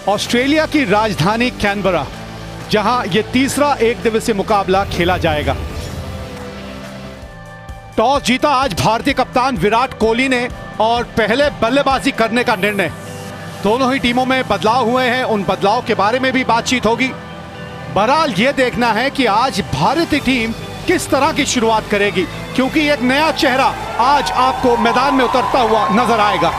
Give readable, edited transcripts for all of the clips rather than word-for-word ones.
Australia की राजधानी Canberra, जहां यह तीसरा एक दिवसीय मुकाबला खेला जाएगा। टॉस जीता आज भारतीय कप्तान विराट कोहली ने और पहले बल्लेबाजी करने का निर्णय। दोनों ही टीमों में बदलाव हुए हैं, उन बदलाव के बारे में भी बातचीत होगी। बहरहाल यह देखना है कि आज भारतीय टीम किस तरह की शुरुआत करेगी, क्योंकि एक नया चेहरा आज आपको मैदान में उतरता हुआ नजर आएगा।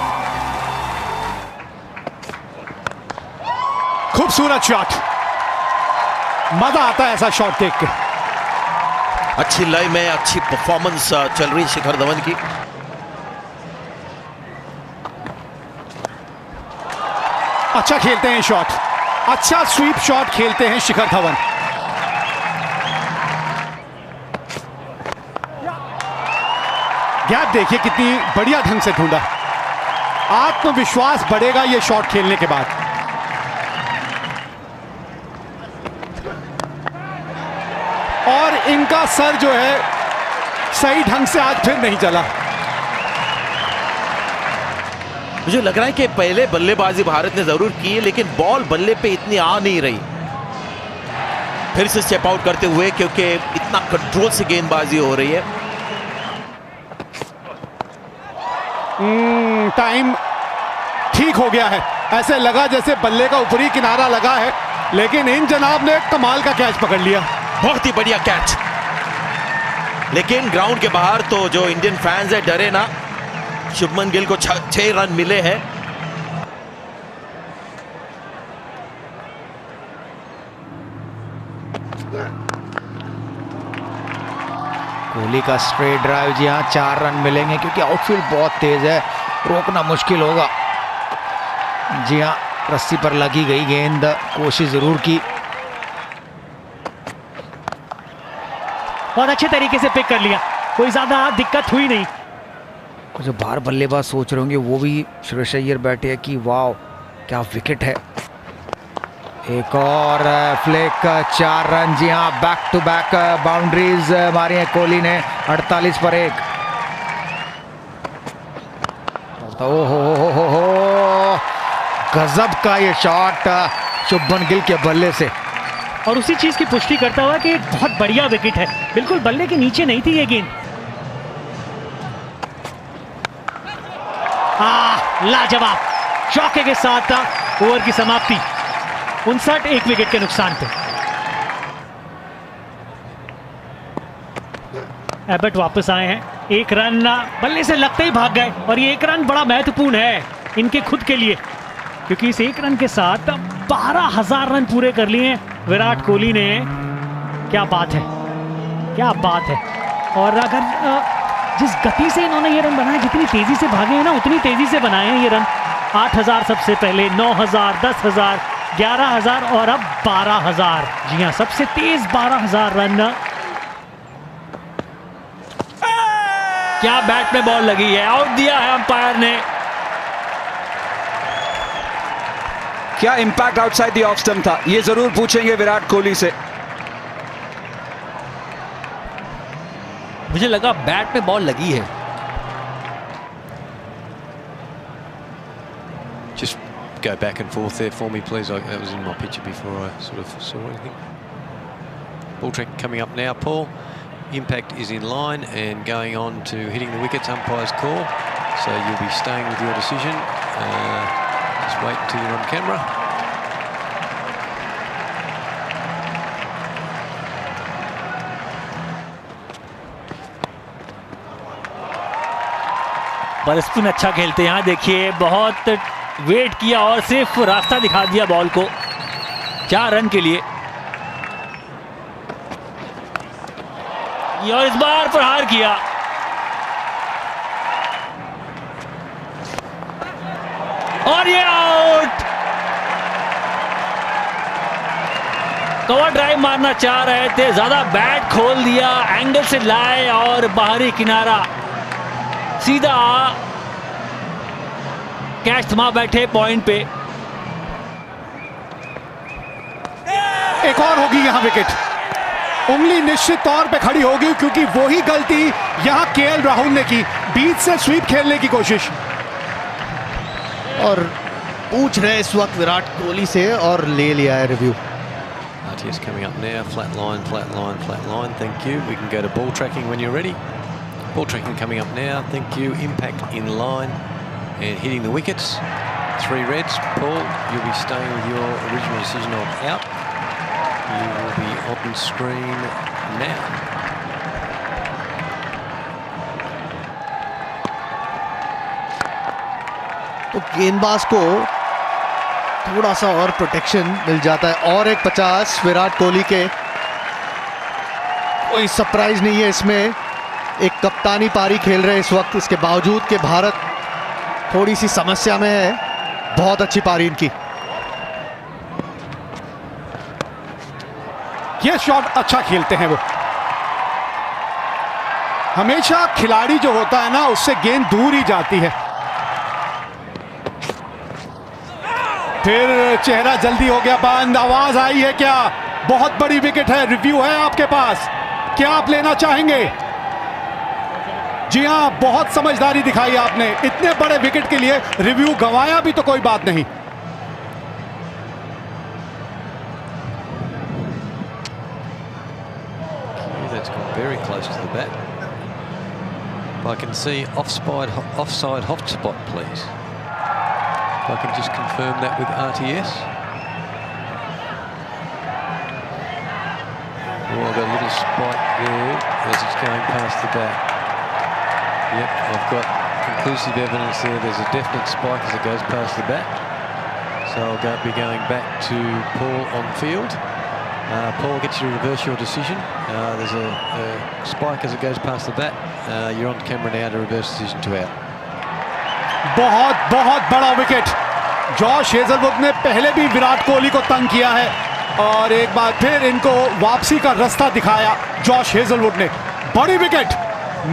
खूबसूरत शॉट, मजा आता है ऐसा शॉट देख के। अच्छी लय में अच्छी परफॉर्मेंस चल रही शिखर धवन की। अच्छा खेलते हैं शॉट, अच्छा स्वीप शॉट खेलते हैं शिखर धवन। गैप देखिए कितनी बढ़िया ढंग से ढूंढा। आत्मविश्वास बढ़ेगा ये शॉट खेलने के बाद। और इनका सर जो है सही ढंग से आज फिर नहीं चला। मुझे लग रहा है कि पहले बल्लेबाजी भारत ने जरूर की है, लेकिन बॉल बल्ले पे इतनी आ नहीं रही। फिर से स्टेप आउट करते हुए, क्योंकि इतना कंट्रोल से गेंदबाजी हो रही है। टाइम ठीक हो गया है। ऐसे लगा जैसे बल्ले का ऊपरी किनारा लगा है, लेकिन इन जनाब ने कमाल का कैच पकड़ लिया। बहुत ही बढ़िया कैच। लेकिन ग्राउंड के बाहर तो जो इंडियन फैंस है डरे ना। शुभमन गिल को 6 रन मिले हैं। कोहली का स्ट्रेट ड्राइव, जी हाँ 4 रन मिलेंगे, क्योंकि आउटफील्ड बहुत तेज है, रोकना मुश्किल होगा। जी हाँ, रस्सी पर लगी गई गेंद, कोशिश जरूर की। बहुत अच्छे तरीके से पिक कर लिया, कोई ज्यादा दिक्कत हुई नहीं। जो बाहर बल्लेबाज सोच रहे होंगे वो भी श्रेयस अय्यर बैठे हैं कि वाह क्या विकेट है। एक और फ्लिक, 4 रन। जी हाँ, बैक टू बैक बाउंड्रीज मारी है कोहली ने, 48 पर 1। हो गजब का ये शॉट शुभमन गिल के बल्ले से, और उसी चीज की पुष्टि करता हुआ कि एक बहुत बढ़िया विकेट है। बिल्कुल बल्ले के नीचे नहीं थी ये गेंद। लाजवाब, चौके के साथ ओवर की समाप्ति। 59 एक विकेट के नुकसान पे। एबर्ट वापस आए हैं, 1 रन बल्ले से लगते ही भाग गए, और ये 1 रन बड़ा महत्वपूर्ण है इनके खुद के लिए, क्योंकि इस 1 रन के साथ 12,000 रन पूरे कर लिए विराट कोहली ने। क्या बात है, क्या बात है। और अगर जिस गति से इन्होंने ये रन बनाए, जितनी तेजी से भागे हैं ना, उतनी तेजी से बनाए हैं ये रन। 8,000 सबसे पहले, 9,000, 10,000, 11,000 और अब 12,000। जी हाँ, सबसे तेज 12,000 रन। क्या बैट में बॉल लगी है, आउट दिया है अंपायर ने। क्या impact outside the off stump था, ये जरूर पूछेंगे विराट कोहली से। मुझे लगा बैट में बॉल लगी है। Just go back and forth there for me, please. That was in my picture before I sort of saw anything. Ball track coming up now, Paul. Impact is in line and going on to hitting the wickets. Umpire's call, so you'll be staying with your decision. Just wait until you're on camera. पर spin अच्छा खेलते हैं। यहाँ देखिए, बहुत wait किया और सिर्फ रास्ता दिखा दिया बॉल को 4 रन के लिए। और इस बार प्रहार किया। और ये आउट। कवर ड्राइव मारना चाह रहे थे, ज्यादा बैट खोल दिया, एंगल से लाए और बाहरी किनारा सीधा कैच थमा बैठे पॉइंट पे। एक और होगी यहां विकेट। उंगली निश्चित तौर पे खड़ी होगी, क्योंकि वही गलती यहां केएल राहुल ने की, बीच से स्वीप खेलने की कोशिश। और पूछ रहे इस वक्त विराट कोहली से और ले लिया है review. RTS coming up now, flat line, flat line, flat line, thank you. We can go to ball tracking when you're ready. Ball tracking coming up now, thank you. Impact in line and hitting the wickets. 3 reds. Paul, you'll be staying with your original decision of out. You will be on screen now. तो गेंदबाज को थोड़ा सा और protection मिल जाता है। और एक 50 विराट कोहली के। कोई सरप्राइज नहीं है इसमें, एक कप्तानी पारी खेल रहे हैं इस वक्त, इसके बावजूद कि भारत थोड़ी सी समस्या में है। बहुत अच्छी पारी इनकी। ये शॉट अच्छा खेलते हैं वो। हमेशा खिलाड़ी जो होता है ना, उससे गेंद दूर ही जाती है। फिर चेहरा जल्दी हो गया बंद। आवाज आई है क्या? बहुत बड़ी विकेट है। रिव्यू है आपके पास, क्या आप लेना चाहेंगे? जी हां, बहुत समझदारी दिखाई आपने। इतने बड़े विकेट के लिए रिव्यू गंवाया भी तो कोई बात नहीं। That's gone very close to the bat. If I can see offside hotspot, please. If I can just confirm that with RTS. Oh, I've got a little spike there as it's going past the bat. Yep, I've got conclusive evidence there. There's a definite spike as it goes past the bat. So I'll be going back to Paul on field. Paul gets you to reverse your decision. There's a spike as it goes past the bat. You're on camera now to reverse decision to out. बहुत बड़ा wicket. Josh Hazlewood ने पहले भी विराट कोहली को तंग किया है और एक बार फिर इनको वापसी का रास्ता दिखाया जॉश हेजलवुड ने। बड़ी विकेट।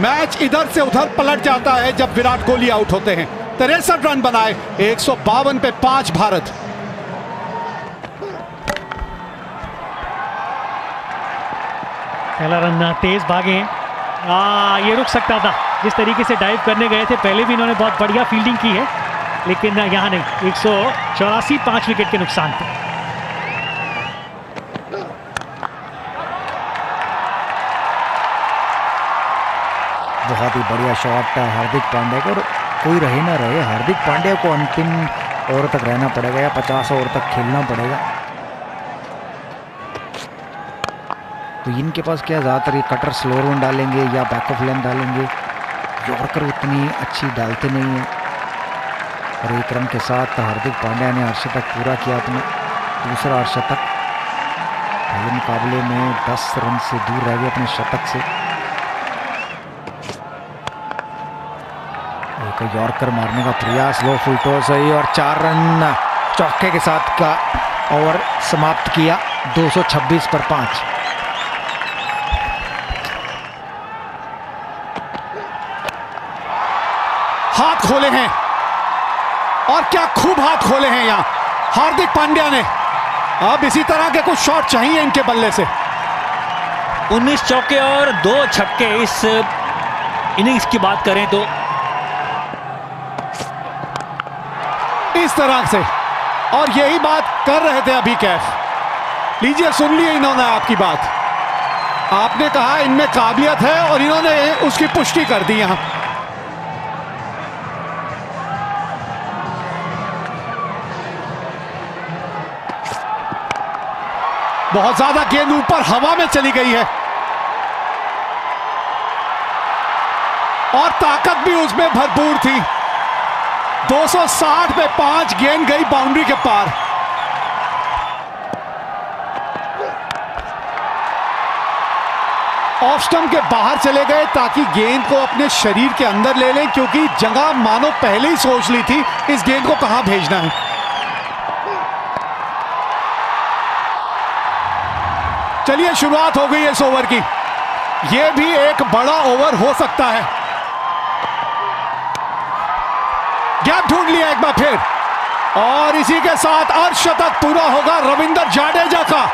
मैच इधर से उधर पलट जाता है जब विराट कोहली आउट होते हैं। 63 रन बनाए, 152 पे 5 भारत। पहला रन तेज भागे। ये रुक सकता था। जिस तरीके से डाइव करने गए थे, पहले भी इन्होंने बहुत बढ़िया फील्डिंग की है, लेकिन यहाँ नहीं। 184, 5 विकेट के नुकसान पे। बहुत ही बढ़िया शॉट हार्दिक पांड्या को। और कोई रहे ना रहे, हार्दिक पांड्या को अंतिम ओवर तक रहना पड़ेगा या 50 ओवर तक खेलना पड़ेगा। तो इनके पास क्या ज़्यादातर ये कटर स्लोअर वन डालेंगे या बैक ऑफ लेंथ डालेंगे। यॉर्कर उतनी अच्छी डालते नहीं है। और 1 रन के साथ हार्दिक पांड्या ने अर्धशतक पूरा किया, अपना दूसरा अर्धशतक। पहले मुकाबले में 10 रन से दूर रह गए अपने शतक से। एक यॉर्कर मारने का प्रयास, लो फुल टॉस सही और 4 रन चौके के साथ का ओवर समाप्त किया। 226 पर 5। हाथ खोले हैं और क्या खूब हाथ खोले हैं यहां हार्दिक पांड्या ने। अब इसी तरह के कुछ शॉट चाहिए इनके बल्ले से। 19 चौके और 2 छक्के इस इनिंग्स की बात करें तो इस तरह से। और यही बात कर रहे थे अभी कैफ। लीजिए सुन लिए इन्होंने आपकी बात। आपने कहा इनमें काबिलियत है और इन्होंने उसकी पुष्टि कर दी यहां। बहुत ज्यादा गेंद ऊपर हवा में चली गई है और ताकत भी उसमें भरपूर थी। 260 पे 5 गेंद गई बाउंड्री के पार। ऑफ स्टंप के बाहर चले गए ताकि गेंद को अपने शरीर के अंदर ले लें, क्योंकि जगह मानो पहले ही सोच ली थी इस गेंद को कहां भेजना है। चलिए शुरुआत हो गई इस ओवर की। यह भी एक बड़ा ओवर हो सकता है। गैप ढूंढ लिया एक बार फिर और इसी के साथ अर्धशतक पूरा होगा रविंद्र जाडेजा का।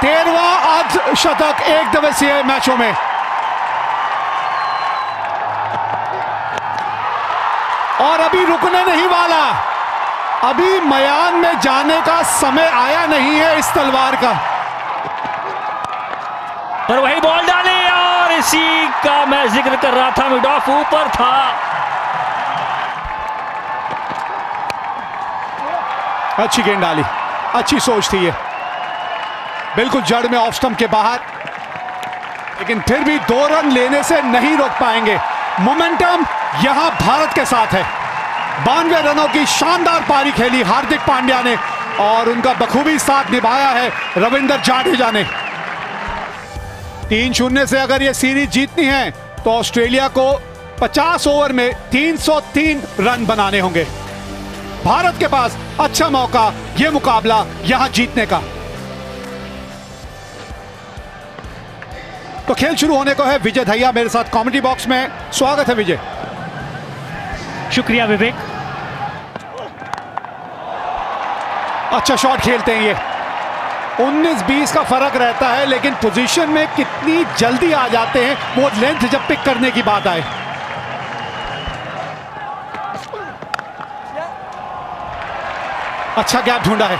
13वां अर्धशतक एक दिवसीय मैचों में। और अभी रुकने नहीं वाला। अभी मैदान में जाने का समय आया नहीं है इस तलवार का। और वही बॉल डाली और इसी का मैं जिक्र कर रहा था, मिड ऑफ ऊपर था। अच्छी गेंद डाली, अच्छी सोच थी ये, बिल्कुल जड़ में ऑफ स्टंप के बाहर, लेकिन फिर भी 2 रन लेने से नहीं रोक पाएंगे। मोमेंटम यहां भारत के साथ है। 92 रनों की शानदार पारी खेली हार्दिक पांड्या ने और उनका बखूबी साथ निभाया है रविंद्र जाडेजा ने। 3-0 से अगर ये सीरीज जीतनी है तो ऑस्ट्रेलिया को 50 ओवर में 303 रन बनाने होंगे। भारत के पास अच्छा मौका ये मुकाबला यहां जीतने का। तो खेल शुरू होने को है। विजय दहिया मेरे साथ कॉमेडी बॉक्स में, स्वागत है विजय। शुक्रिया विवेक। अच्छा शॉट खेलते हैं ये, 19-20 का फर्क रहता है, लेकिन पोजीशन में कितनी जल्दी आ जाते हैं वो लेंथ जब पिक करने की बात आए। अच्छा गैप ढूंढा है,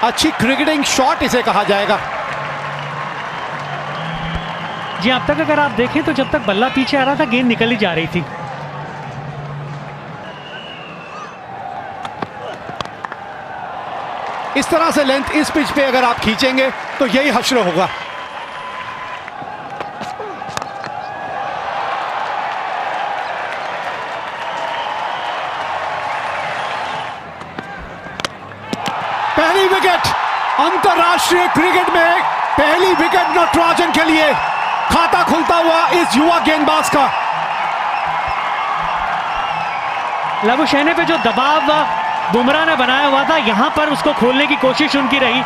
अच्छी क्रिकेटिंग शॉट इसे कहा जाएगा। जी अब तक अगर आप देखें तो जब तक बल्ला पीछे आ रहा था गेंद निकल ही जा रही थी। इस तरह से लेंथ इस पिच पे अगर आप खींचेंगे तो यही हश्र होगा। पहली विकेट अंतरराष्ट्रीय क्रिकेट में, पहली विकेट नटराजन के लिए। खाता खुलता हुआ इस युवा गेंदबाज का। लाबुशैने पे जो दबाव बुमराह ने बनाया हुआ था, यहां पर उसको खोलने की कोशिश उनकी रही।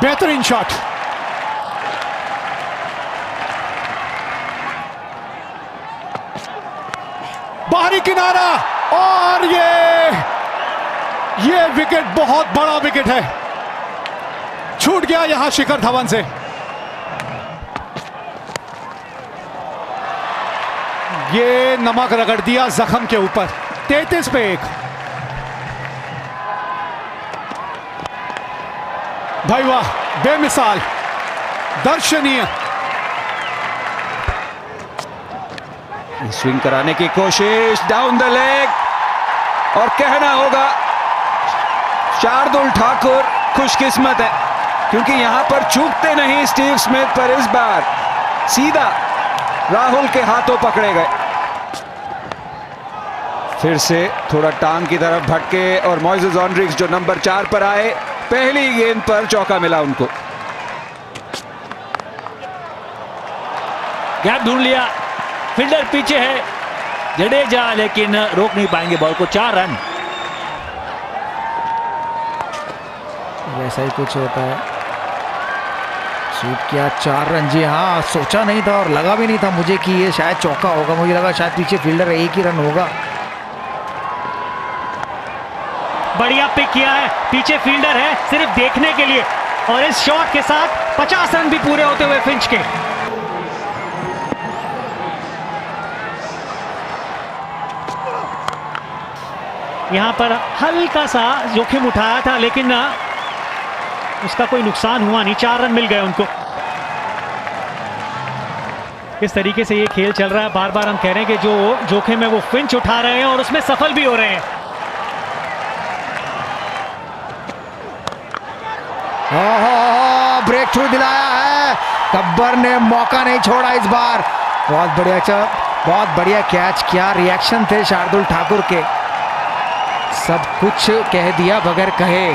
बेहतरीन शॉट, बाहरी किनारा, और ये विकेट बहुत बड़ा विकेट है, छूट गया यहां शिखर धवन से। ये नमक रगड़ दिया जख्म के ऊपर। 33 पे 1। भाई वाह, बेमिसाल, दर्शनीय। स्विंग कराने की कोशिश, डाउन द लेग, और कहना होगा शार्दुल ठाकुर खुशकिस्मत है क्योंकि यहां पर चूकते नहीं स्टीव स्मिथ, पर इस बार सीधा राहुल के हाथों पकड़े गए। फिर से थोड़ा टांग की तरफ भटके और मोइसेस ऑनड्रिक्स जो नंबर 4 पर आए, पहली गेंद पर चौका मिला उनको। गैप ढूंढ लिया, फील्डर पीछे है जडेजा, लेकिन रोक नहीं पाएंगे बॉल को। 4 रन। वैसा ही कुछ होता है, शूट किया, 4 रन। जी हाँ, सोचा नहीं था और लगा भी नहीं था मुझे कि ये शायद चौका होगा। मुझे लगा शायद पीछे फील्डर है, 1 ही रन होगा। बढ़िया पिक किया है, पीछे फील्डर है सिर्फ देखने के लिए, और इस शॉट के साथ 50 रन भी पूरे होते हुए फिंच के। यहां पर हल्का सा जोखिम उठाया था, लेकिन उसका कोई नुकसान हुआ नहीं। 4 रन मिल गए उनको। इस तरीके से ये खेल चल रहा है। बार बार हम कह रहे हैं कि जो जोखिम है वो फिंच उठा रहे हैं और उसमें सफल भी हो रहे हैं। ब्रेक थ्रू दिलाया है, गब्बर ने मौका नहीं छोड़ा इस बार। बहुत बढ़िया, बहुत बढ़िया कैच। क्या रिएक्शन थे शार्दुल ठाकुर के, सब कुछ कह दिया बगैर कहे,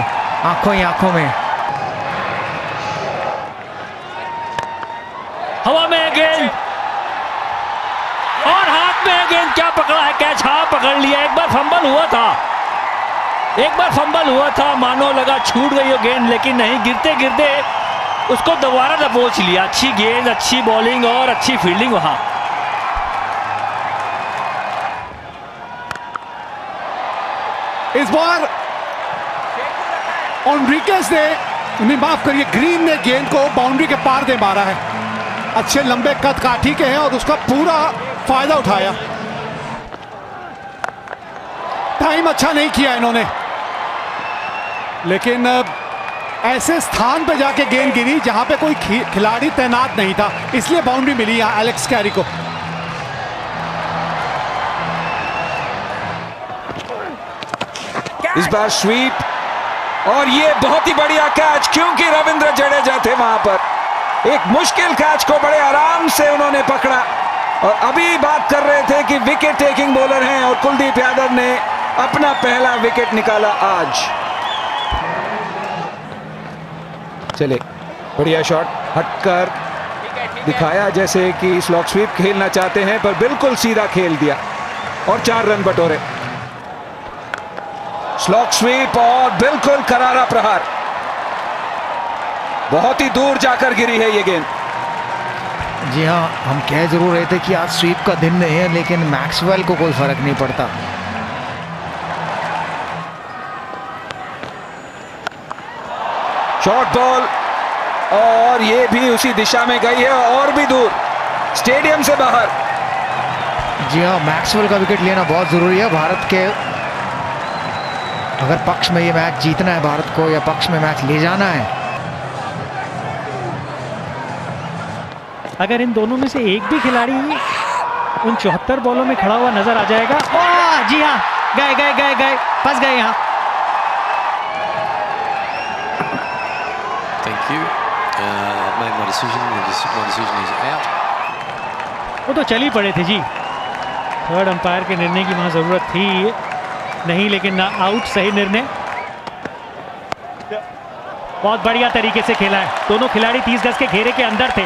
आंखों ही आंखों में। हवा में गेंद और हाथ में गेंद, क्या पकड़ा है कैच? हाँ पकड़ लिया। एक बार फंबल हुआ था, मानो लगा छूट गई हो गेंद, लेकिन नहीं, गिरते गिरते उसको दोबारा दबोच लिया। अच्छी गेंद, अच्छी बॉलिंग और अच्छी फील्डिंग वहां। इस बार ऑनरिकेस ने, माफ करिए, ग्रीन ने गेंद को बाउंड्री के पार दे मारा है। अच्छे लंबे कद काठी के हैं और उसका पूरा फायदा उठाया। टाइम अच्छा नहीं किया इन्होंने, लेकिन ऐसे स्थान पे जाके गेंद गिरी जहां पे कोई खिलाड़ी तैनात नहीं था, इसलिए बाउंड्री मिली यहां एलेक्स कैरी को। इस बार स्वीप, और ये बहुत ही बढ़िया कैच, क्योंकि रविंद्र जडेजा थे वहां पर। एक मुश्किल कैच को बड़े आराम से उन्होंने पकड़ा। और अभी बात कर रहे थे कि विकेट टेकिंग बॉलर हैं, और कुलदीप यादव ने अपना पहला विकेट निकाला आज। चले, बढ़िया शॉट, हटकर दिखाया जैसे कि स्लॉग स्वीप खेलना चाहते हैं, पर बिल्कुल सीधा खेल दिया और 4 रन बटोरे। स्लॉग स्वीप और बिल्कुल करारा प्रहार, बहुत ही दूर जाकर गिरी है ये गेंद। जी हाँ, हम कह जरूर रहे थे कि आज स्वीप का दिन नहीं है, लेकिन मैक्सवेल को कोई फर्क नहीं पड़ता। शॉर्ट बॉल, और ये भी उसी दिशा में गई है और भी दूर, स्टेडियम से बाहर। जी हाँ, मैक्सवेल का विकेट लेना बहुत जरूरी है भारत के। अगर पक्ष में ये मैच जीतना है भारत को, या पक्ष में मैच ले जाना है। अगर इन दोनों में से एक भी खिलाड़ी उन 74 बॉलों में खड़ा हुआ नजर आ जाएगा। ओह जी हाँ, गए गए गए गए, फंस गए यहाँ। Thank you. Made my decision. My decision is out. वो तो चल ही पड़े थे जी, थर्ड अंपायर के निर्णय की वहां जरूरत थी नहीं, लेकिन ना आउट सही निर्णय। बहुत बढ़िया तरीके से खेला है, दोनों खिलाड़ी 30 गज के घेरे के अंदर थे।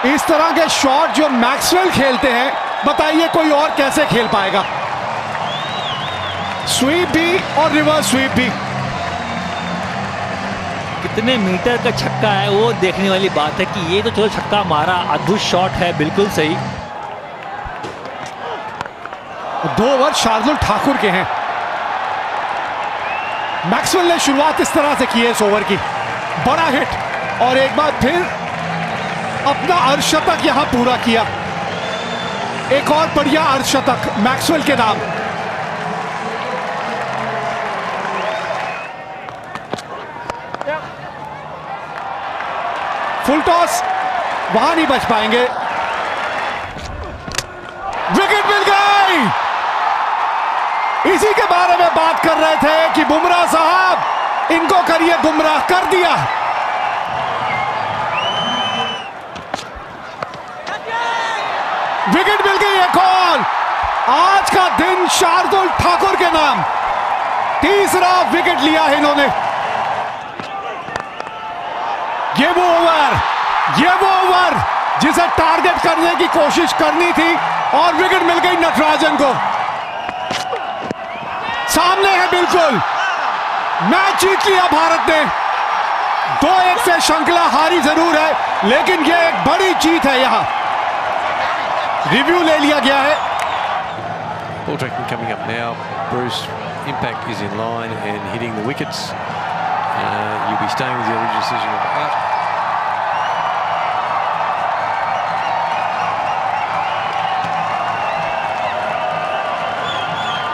इस तरह के शॉट जो मैक्सवेल खेलते हैं, बताइए कोई और कैसे खेल पाएगा। स्वीप भी और रिवर्स स्वीप भी। कितने मीटर का छक्का है वो देखने वाली बात है, कि ये तो चलो छक्का मारा, अद्भुत शॉट है, बिल्कुल सही। 2 ओवर शार्दुल ठाकुर के हैं। मैक्सवेल ने शुरुआत इस तरह से की है इस ओवर की, बड़ा हिट, और एक बार फिर अपना अर्धशतक यहां पूरा किया। एक और बढ़िया अर्धशतक मैक्सवेल के नाम। फुल टॉस, वहां नहीं बच पाएंगे। विकेट मिल गई। इसी के बारे में बात कर रहे थे कि बुमराह साहब, इनको करिए गुमराह, कर दिया। विकेट मिल गई एक और। आज का दिन शार्दुल ठाकुर के नाम, तीसरा विकेट लिया है इन्होंने। ये वो ओवर जिसे टारगेट करने की कोशिश करनी थी, और विकेट मिल गई नटराजन को। सामने है बिल्कुल, मैच जीत लिया भारत ने। 2-1 से श्रृंखला हारी जरूर है, लेकिन यह एक बड़ी जीत है। यहां रिव्यू ले लिया गया है। Ball tracking coming up now. Bruce, impact is in line and hitting the wickets. You'll be staying with the original decision of out.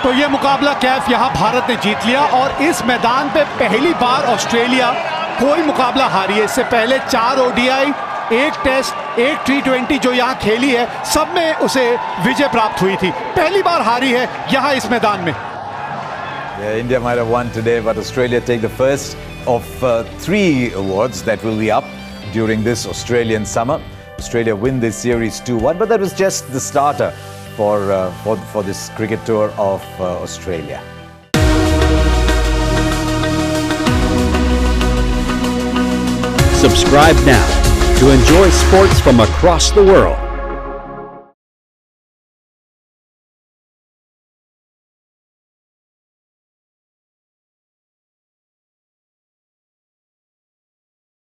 तो ये मुकाबला कैफ यहां भारत ने जीत लिया, और इस मैदान पे पहली बार ऑस्ट्रेलिया कोई मुकाबला हारी है। इससे पहले 4 ODI, 1 टेस्ट, 1 T20 जो यहां खेली है, सब में उसे विजय प्राप्त हुई थी। पहली बार हारी है यहां इस मैदान में। Yeah, India might have won today, but Australia take the first of 3 awards that will be up during this Australian summer. Australia win this series 2-1, but that was just the starter for this cricket tour of Australia. Subscribe now to enjoy sports from across the world.